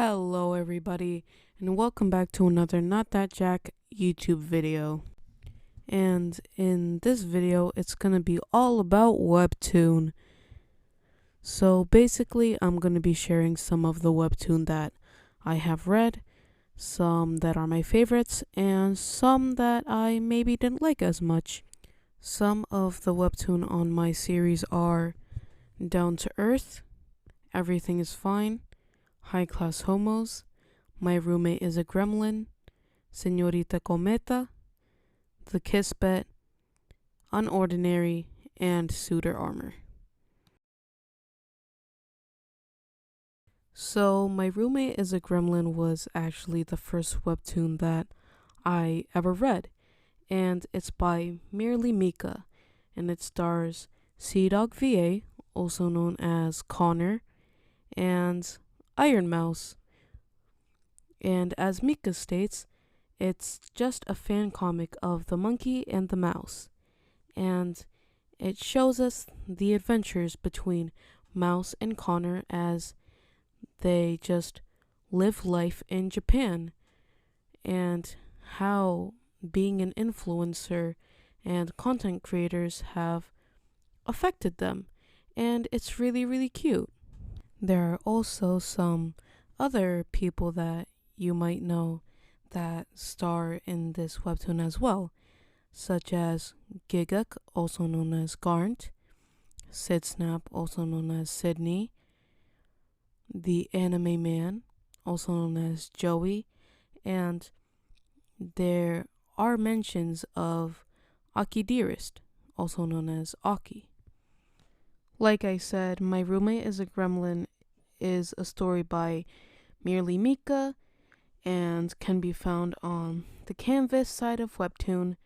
Hello everybody, and welcome back to another Not That Jack YouTube video. And in this video, it's gonna be all about Webtoon. So basically, I'm gonna be sharing some of the Webtoon that I have read, some that are my favorites, and some that I maybe didn't like as much. Some of the Webtoon on my series are Down to Earth, Everything is Fine, High Class Homos, My Roommate is a Gremlin, Senorita Kometa, The Kiss Bet, Unordinary, and Suitor Armor. So, My Roommate is a Gremlin was actually the first webtoon that I ever read, and it's by Merely Mika, and it stars Sea-Dog VA, also known as Connor, and Iron Mouse. And as Mika states, it's just a fan comic of the monkey and the mouse. And it shows us the adventures between Mouse and Connor as they just live life in Japan, and how being an influencer and content creators have affected them. And it's really, really cute. There are also some other people that you might know that star in this webtoon as well, such as Giguk, also known as Garnt, Sid Snap, also known as Sydney, the Anime Man, also known as Joey, and there are mentions of Aki Dearest, also known as Aki. Like I said, My Roommate is a Gremlin is a story by Merely Mika and can be found on the Canvas side of Webtoon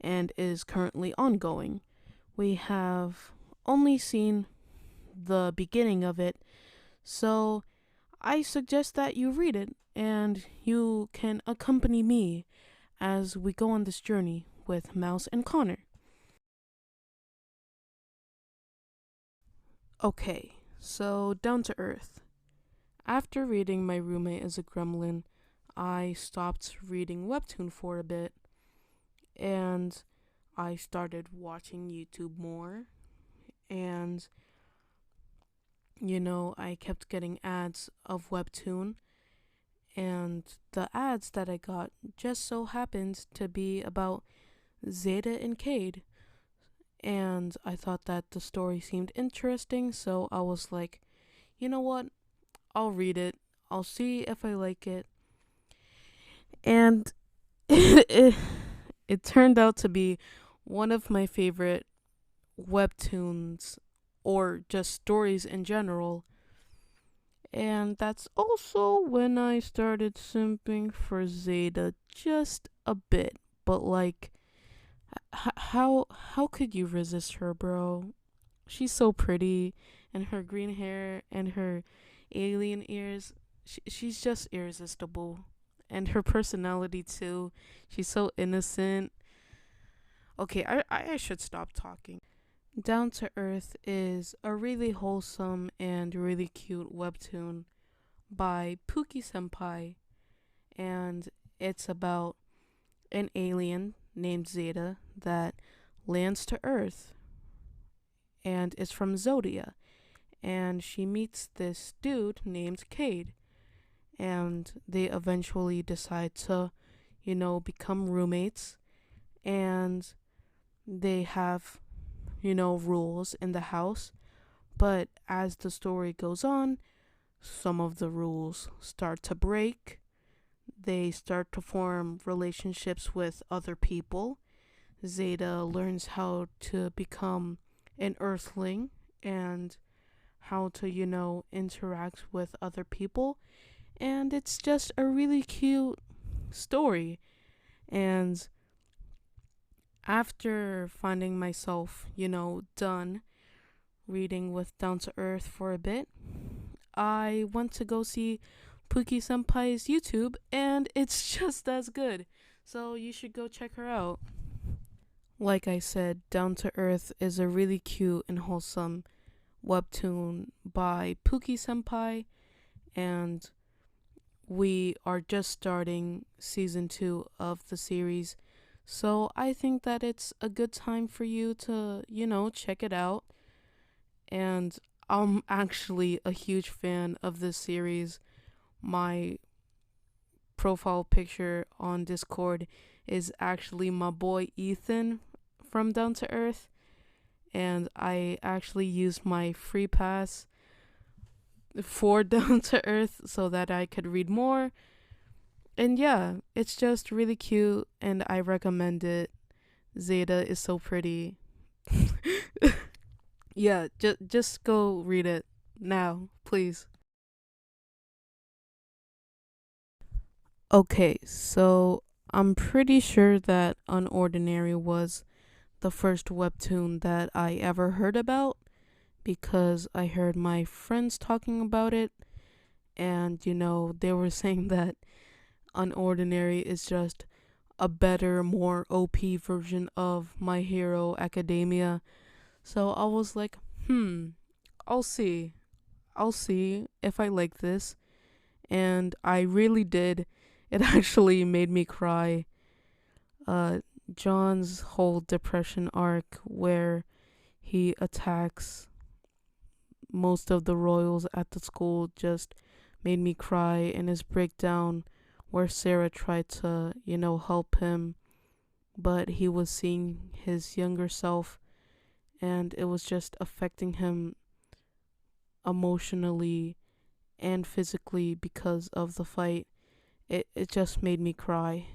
and is currently ongoing. We have only seen the beginning of it, so I suggest that you read it and you can accompany me as we go on this journey with Mouse and Connor. Okay, so Down to Earth. After reading My Roommate is a Gremlin, I stopped reading Webtoon for a bit, and I started watching YouTube more, and I kept getting ads of Webtoon, and the ads that I got just so happened to be about Zeta and Cade. And I thought that the story seemed interesting, so I was like, you know what? I'll read it. I'll see if I like it. And it turned out to be one of my favorite webtoons, or just stories in general. And that's also when I started simping for Zeta just a bit. But like, how could you resist her, bro? She's so pretty, and her green hair and her alien ears. She's just irresistible, and her personality too. She's so innocent. Okay, I should stop talking. Down to Earth is a really wholesome and really cute webtoon by Pookie Senpai, and it's about an alien named Zeta that lands to Earth, and is from Zodia, and she meets this dude named Cade, and they eventually decide to, become roommates, and they have, rules in the house, but as the story goes on, some of the rules start to break. They start to form relationships with other people. Zeta learns how to become an earthling and how to, interact with other people. And it's just a really cute story. And after finding myself, done reading with Down to Earth for a bit, I went to go see Pookie Senpai's YouTube, and it's just as good. So you should go check her out. Like I said, Down to Earth is a really cute and wholesome webtoon by Pookie Senpai, and we are just starting season 2 of the series. So I think that it's a good time for you to, check it out. And I'm actually a huge fan of this series. My profile picture on Discord is actually my boy Ethan from Down to Earth. And I actually used my free pass for Down to Earth so that I could read more. And yeah, it's just really cute and I recommend it. Zeta is so pretty. Yeah, just go read it now, please. Okay, so I'm pretty sure that Unordinary was the first webtoon that I ever heard about because I heard my friends talking about it, and they were saying that Unordinary is just a better, more OP version of My Hero Academia. So I was like, I'll see. I'll see if I like this. And I really did. It actually made me cry. Uh, John's whole depression arc where he attacks most of the royals at the school just made me cry, and his breakdown where Sarah tried to, help him, but he was seeing his younger self and it was just affecting him emotionally and physically because of the fight. It just made me cry.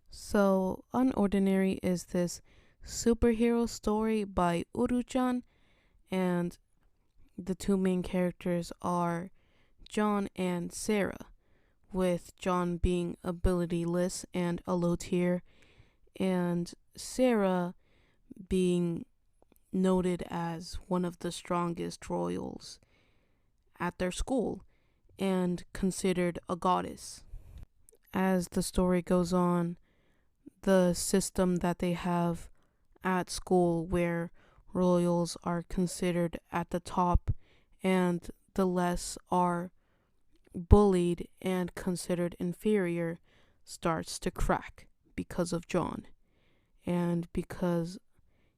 So, Unordinary is this superhero story by Uru-chan, and the two main characters are John and Sarah, with John being abilityless and a low tier, and Sarah being noted as one of the strongest royals at their school and considered a goddess. As the story goes on, the system that they have at school where royals are considered at the top and the less are bullied and considered inferior starts to crack because of John and because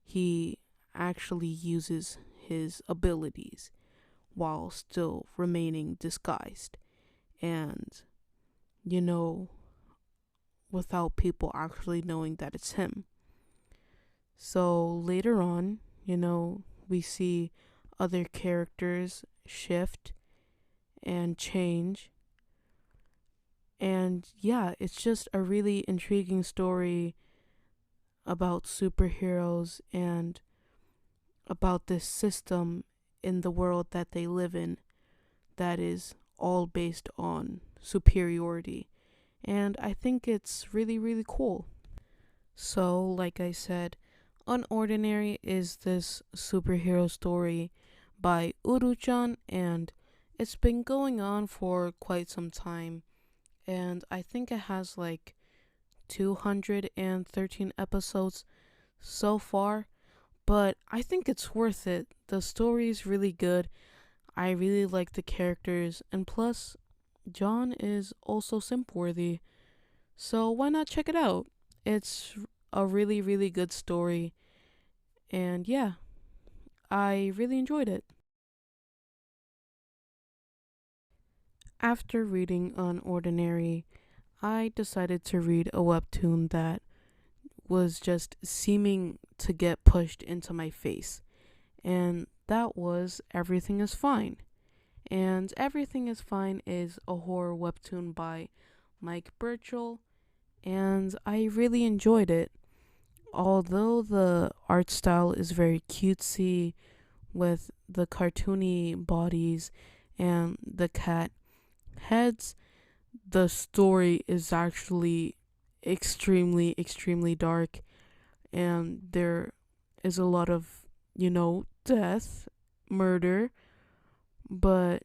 he actually uses his abilities while still remaining disguised and, you know, without people actually knowing that it's him. So later on, we see other characters shift and change. And yeah, it's just a really intriguing story about superheroes and about this system in the world that they live in that is all based on superiority. And I think it's really, really cool. So, like I said, Unordinary is this superhero story by Uru-chan, and it's been going on for quite some time. And I think it has like 213 episodes so far, but I think it's worth it. The story is really good. I really like the characters, and plus, John is also simp worthy. So why not check it out? It's a really, really good story. And yeah, I really enjoyed it. After reading Unordinary, I decided to read a webtoon that was just seeming to get pushed into my face. And that was Everything is Fine. And Everything is Fine is a horror webtoon by Mike Burchell, and I really enjoyed it. Although the art style is very cutesy with the cartoony bodies and the cat heads, the story is actually extremely, extremely dark, and there is a lot of, death, murder, but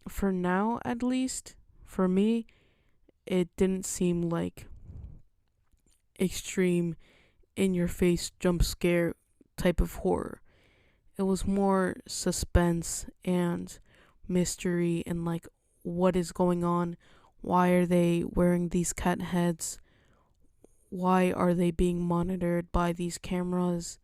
for now, at least, for me, it didn't seem like extreme in your face jump scare type of horror. It was more suspense and mystery and like what is going on. Why are they wearing these cat heads? Why are they being monitored by these cameras?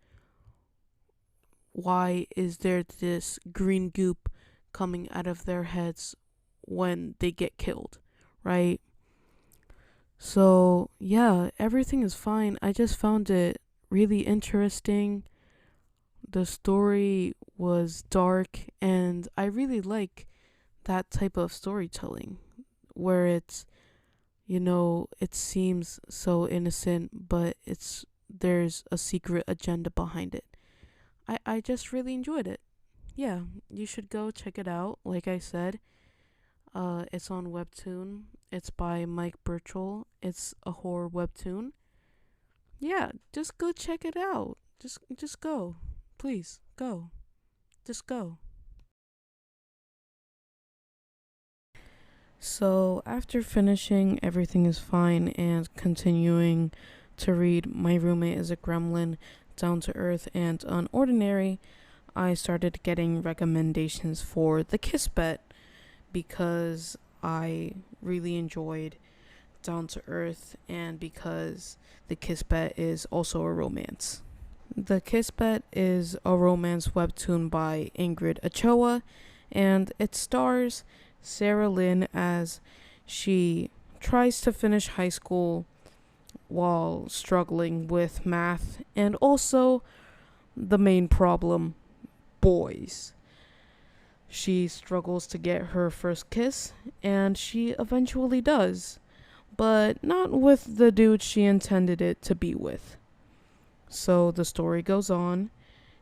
Why is there this green goop coming out of their heads when they get killed, right? So, yeah, everything is fine. I just found it really interesting. The story was dark, and I really like that type of storytelling where it seems so innocent, but there's a secret agenda behind it. I just really enjoyed it. Yeah, you should go check it out. Like I said, it's on Webtoon. It's by Mike Burchell. It's a horror webtoon. Yeah, just go check it out. Just go. Please, go. Just go. So, after finishing Everything is Fine and continuing to read My Roommate is a Gremlin, Down to Earth, and Unordinary, I started getting recommendations for The Kiss Bet because I really enjoyed Down to Earth and because The Kiss Bet is also a romance. The Kiss Bet is a romance webtoon by Ingrid Ochoa, and it stars Sarah Lynn as she tries to finish high school while struggling with math and also the main problem, boys. She struggles to get her first kiss, and she eventually does, but not with the dude she intended it to be with. So the story goes on.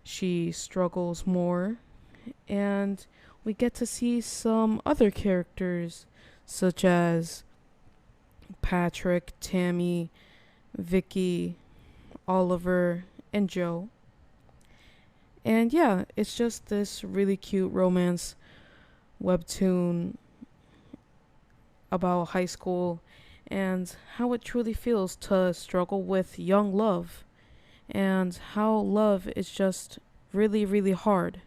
She struggles more, and we get to see some other characters, such as Patrick, Tammy, Vicky, Oliver, and Joe. And yeah, it's just this really cute romance webtoon about high school and how it truly feels to struggle with young love and how love is just really, really hard.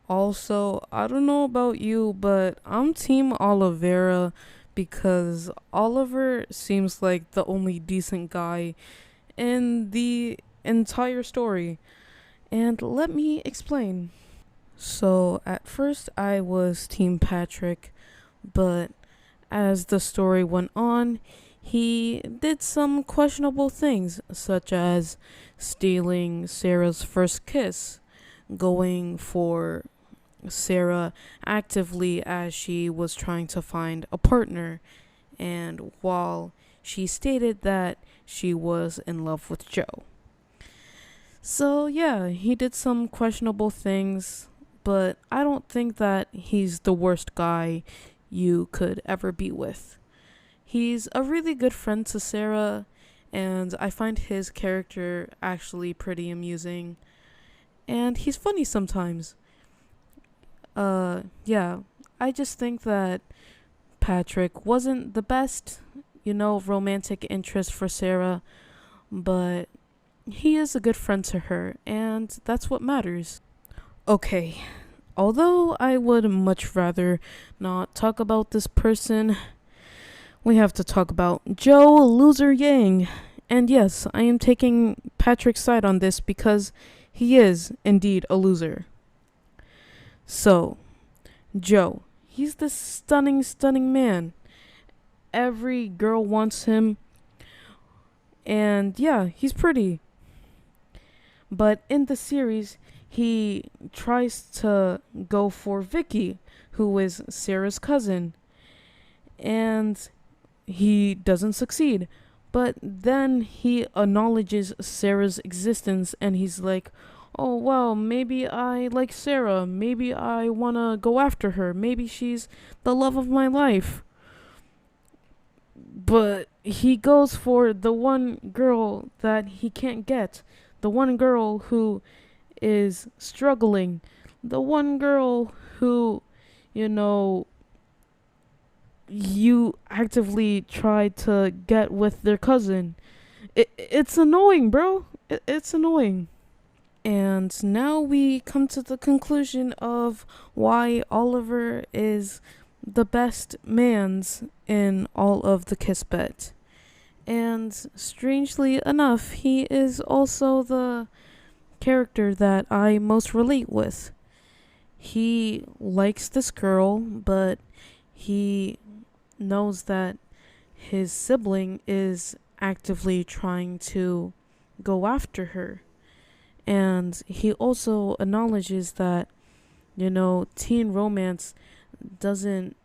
Also, I don't know about you, but I'm Team Olivera because Oliver seems like the only decent guy in the entire story. And let me explain. So, at first, I was Team Patrick, but as the story went on, he did some questionable things, such as stealing Sarah's first kiss, going for Sarah actively as she was trying to find a partner, and while she stated that she was in love with Joe. So, yeah, he did some questionable things, but I don't think that he's the worst guy you could ever be with. He's a really good friend to Sarah, and I find his character actually pretty amusing, and he's funny sometimes. Yeah, I just think that Patrick wasn't the best, romantic interest for Sarah, but he is a good friend to her, and that's what matters. Okay, although I would much rather not talk about this person, we have to talk about Joe Loser Yang. And yes, I am taking Patrick's side on this because he is indeed a loser. So, Joe, he's this stunning, stunning man. Every girl wants him, and yeah, he's pretty. But in the series, he tries to go for Vicky, who is Sarah's cousin, and he doesn't succeed. But then he acknowledges Sarah's existence and he's like, oh, well, maybe I like Sarah. Maybe I want to go after her. Maybe she's the love of my life. But he goes for the one girl that he can't get. The one girl who is struggling. The one girl who, you know, you actively try to get with their cousin. It's annoying, bro. It's annoying. And now we come to the conclusion of why Oliver is the best mans in all of the Kisbet. And strangely enough, he is also the character that I most relate with. He likes this girl, but he knows that his sibling is actively trying to go after her. And he also acknowledges that, teen romance doesn't,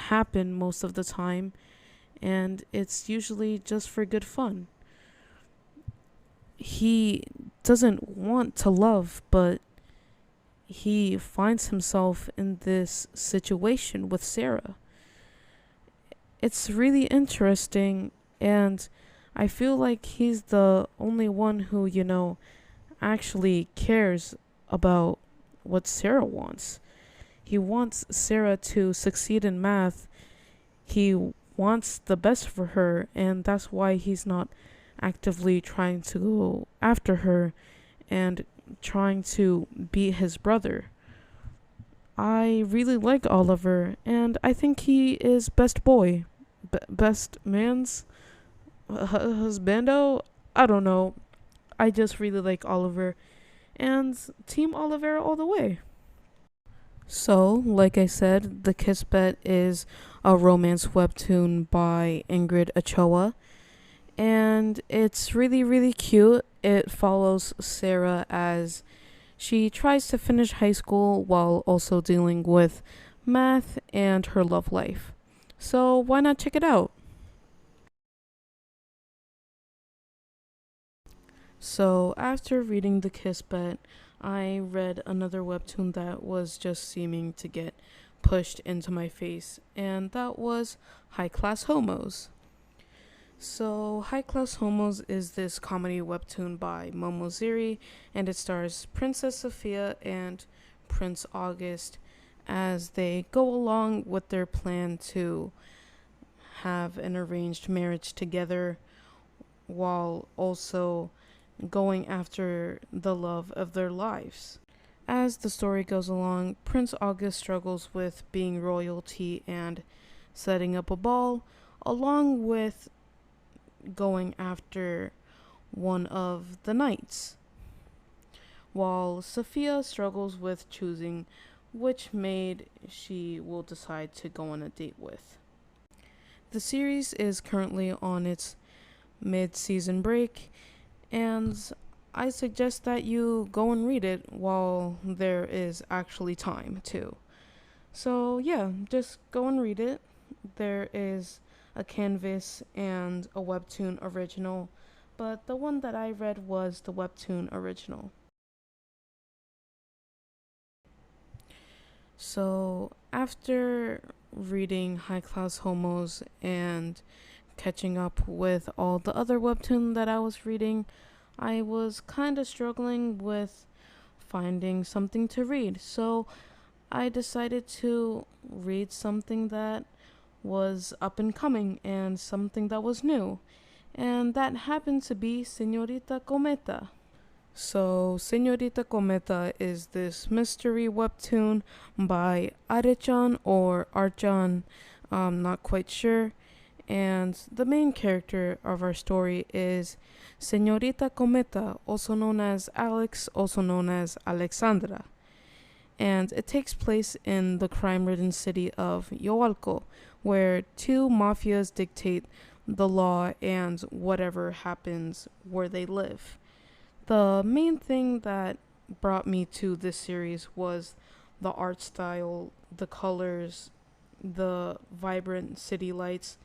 happen most of the time, and it's usually just for good fun. He doesn't want to love, but he finds himself in this situation with Sarah. It's really interesting, and I feel like he's the only one who, actually cares about what Sarah wants. He wants Sarah to succeed in math. He wants the best for her, and that's why he's not actively trying to go after her and trying to beat his brother. I really like Oliver, and I think he is best boy. Best man's husbando? I don't know. I just really like Oliver, and Team Oliver all the way. So, like I said, The Kisbet is a romance webtoon by Ingrid Ochoa, and it's really, really cute. It follows Sarah as she tries to finish high school while also dealing with math and her love life. So, why not check it out? So, after reading The Kisbet, I read another webtoon that was just seeming to get pushed into my face, and that was High Class Homos. So, High Class Homos is this comedy webtoon by Momoziri, and it stars Princess Sophia and Prince August as they go along with their plan to have an arranged marriage together while also going after the love of their lives. As the story goes along, Prince August struggles with being royalty and setting up a ball, along with going after one of the knights, while Sophia struggles with choosing which maid she will decide to go on a date with. The series is currently on its mid season break, and I suggest that you go and read it while there is actually time too. So, yeah, just go and read it. There is a canvas and a webtoon original, but the one that I read was the webtoon original. So, after reading High Class Homos and catching up with all the other webtoon that I was reading, I was kind of struggling with finding something to read. So, I decided to read something that was up and coming and something that was new. And that happened to be Senorita Kometa. So, Senorita Kometa is this mystery webtoon by Arechan or Archan, I'm not quite sure. And the main character of our story is Senorita Kometa, also known as Alex, also known as Alexandra. And it takes place in the crime ridden city of Yoalco, where two mafias dictate the law and whatever happens where they live. The main thing that brought me to this series was the art style, the colors, the vibrant city lights.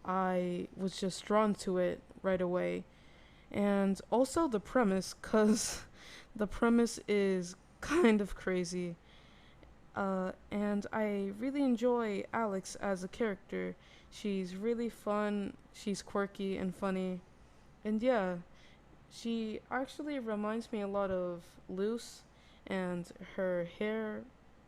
I was just drawn to it right away. And also the premise, because the premise is kind of crazy. And I really enjoy Alex as a character. She's really fun, she's quirky and funny. And yeah, she actually reminds me a lot of Luce, and her hair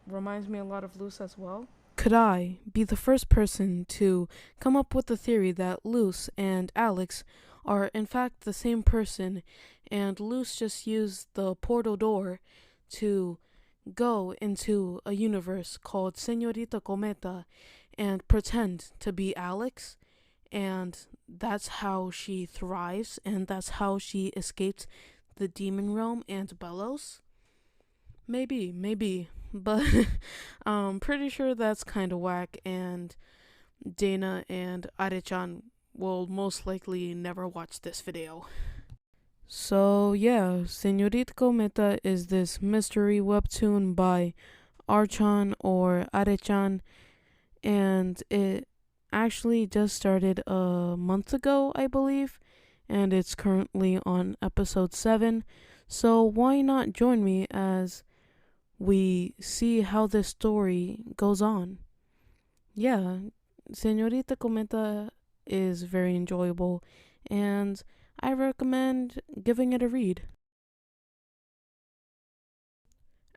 reminds me a lot of Luce as well. Could I be the first person to come up with the theory that Luce and Alex are in fact the same person, and Luce just used the portal door to go into a universe called Senorita Kometa and pretend to be Alex, and that's how she thrives, and that's how she escaped the demon realm and Belos. Maybe, but pretty sure that's kind of whack, and Dana and Are-chan will most likely never watch this video. So yeah, Senorita Kometa is this mystery webtoon by Archan or Are-chan, and it actually just started a month ago, I believe, and it's currently on episode 7. So why not join me as we see how this story goes on? Yeah, Senorita Kometa is very enjoyable, and I recommend giving it a read.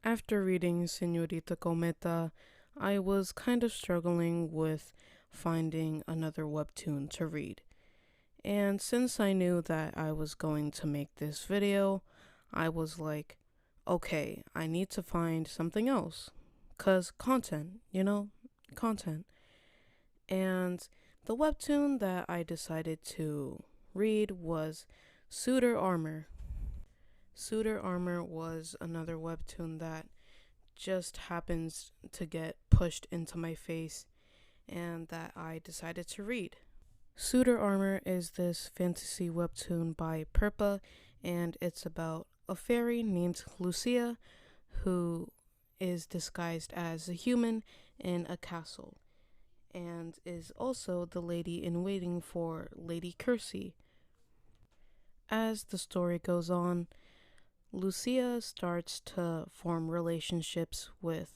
After reading Senorita Kometa, I was kind of struggling with finding another webtoon to read. And since I knew that I was going to make this video, I was like, okay, I need to find something else. 'Cause content, content. And the webtoon that I decided to read was Suitor Armor. Suitor Armor was another webtoon that just happens to get pushed into my face and that I decided to read. Suitor Armor is this fantasy webtoon by Perpa, and it's about a fairy named Lucia who is disguised as a human in a castle and is also the lady in waiting for Lady Kersey. As the story goes on, Lucia starts to form relationships with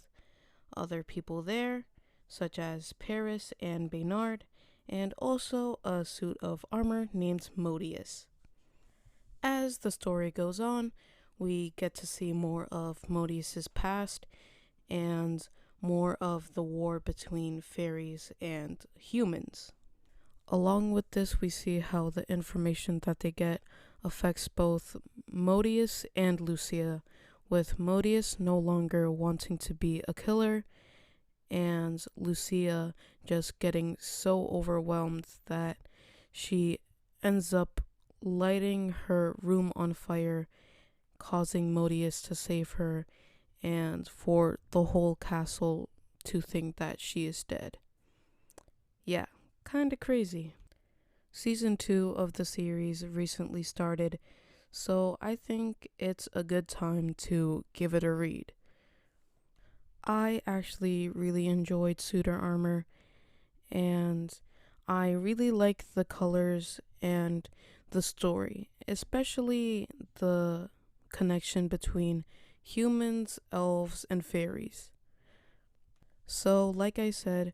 other people there, such as Paris and Baynard, and also a suit of armor named Modius. As the story goes on, we get to see more of Modius's past and more of the war between fairies and humans. Along with this, we see how the information that they get affects both Modius and Lucia, with Modius no longer wanting to be a killer and Lucia just getting so overwhelmed that she ends up lighting her room on fire, causing Modius to save her and for the whole castle to think that she is dead. Yeah, kinda crazy. Season 2 of the series recently started, so I think it's a good time to give it a read. I actually really enjoyed Suitor Armor, and I really like the colors and the story, especially the connection between humans, elves, and fairies. So, like I said,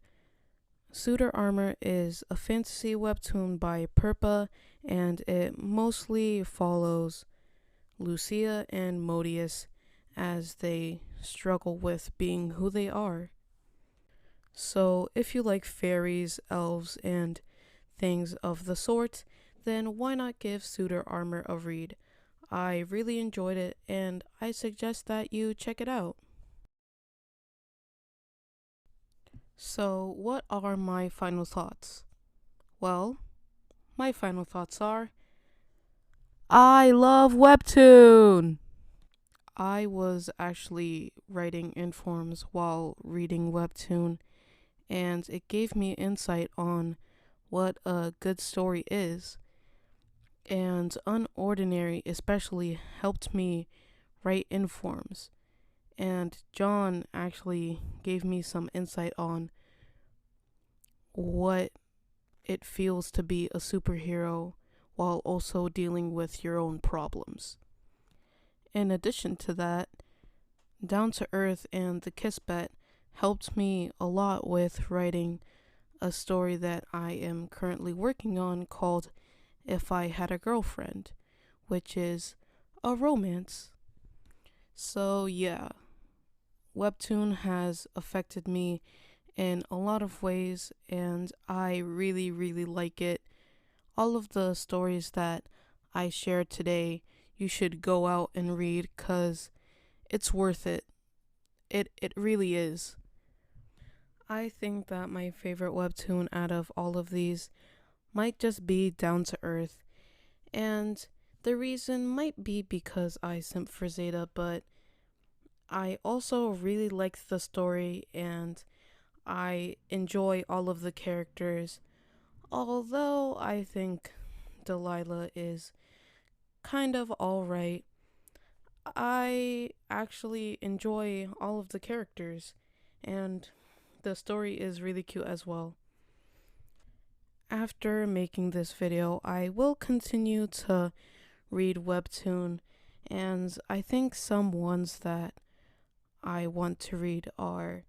Suitor Armor is a fantasy webtoon by Perpa, and it mostly follows Lucia and Modius as they struggle with being who they are. So, if you like fairies, elves, and things of the sort, then why not give Suitor Armor a read? I really enjoyed it, and I suggest that you check it out. So, what are my final thoughts? Well, my final thoughts are I love Webtoon! I was actually writing informs while reading Webtoon, and it gave me insight on what a good story is. And Unordinary especially helped me write informs. And John actually gave me some insight on what it feels to be a superhero while also dealing with your own problems. In addition to that, Down to Earth and The Kiss Bet helped me a lot with writing a story that I am currently working on called If I Had a Girlfriend, which is a romance. So yeah, Webtoon has affected me in a lot of ways, and I really, really like it. All of the stories that I shared today, you should go out and read because it's worth it. It really is. I think that my favorite webtoon out of all of these might just be Down to Earth. And the reason might be because I simp for Zeta, but I also really like the story and I enjoy all of the characters. Although I think Delilah is kind of alright, I actually enjoy all of the characters and the story is really cute as well. After making this video, I will continue to read Webtoon, and I think some ones that I want to read are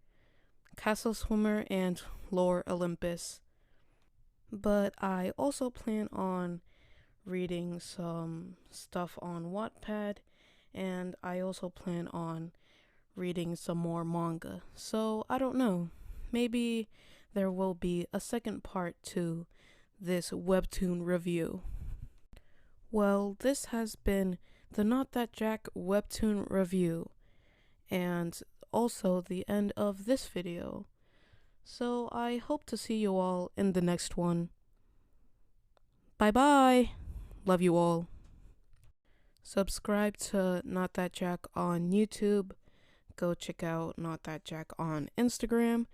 Castle Swimmer and Lore Olympus. But I also plan on reading some stuff on Wattpad, and I also plan on reading some more manga. So I don't know. Maybe there will be a second part to this Webtoon review. Well, this has been the Not That Jack Webtoon review, and also the end of this video. So I hope to see you all in the next one. Bye bye! Love you all. Subscribe to Not That Jack on YouTube. Go check out Not That Jack on Instagram.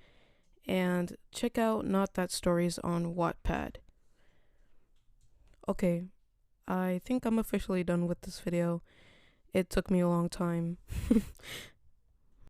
And check out Not That Stories on Wattpad. Okay, I think I'm officially done with this video. It took me a long time.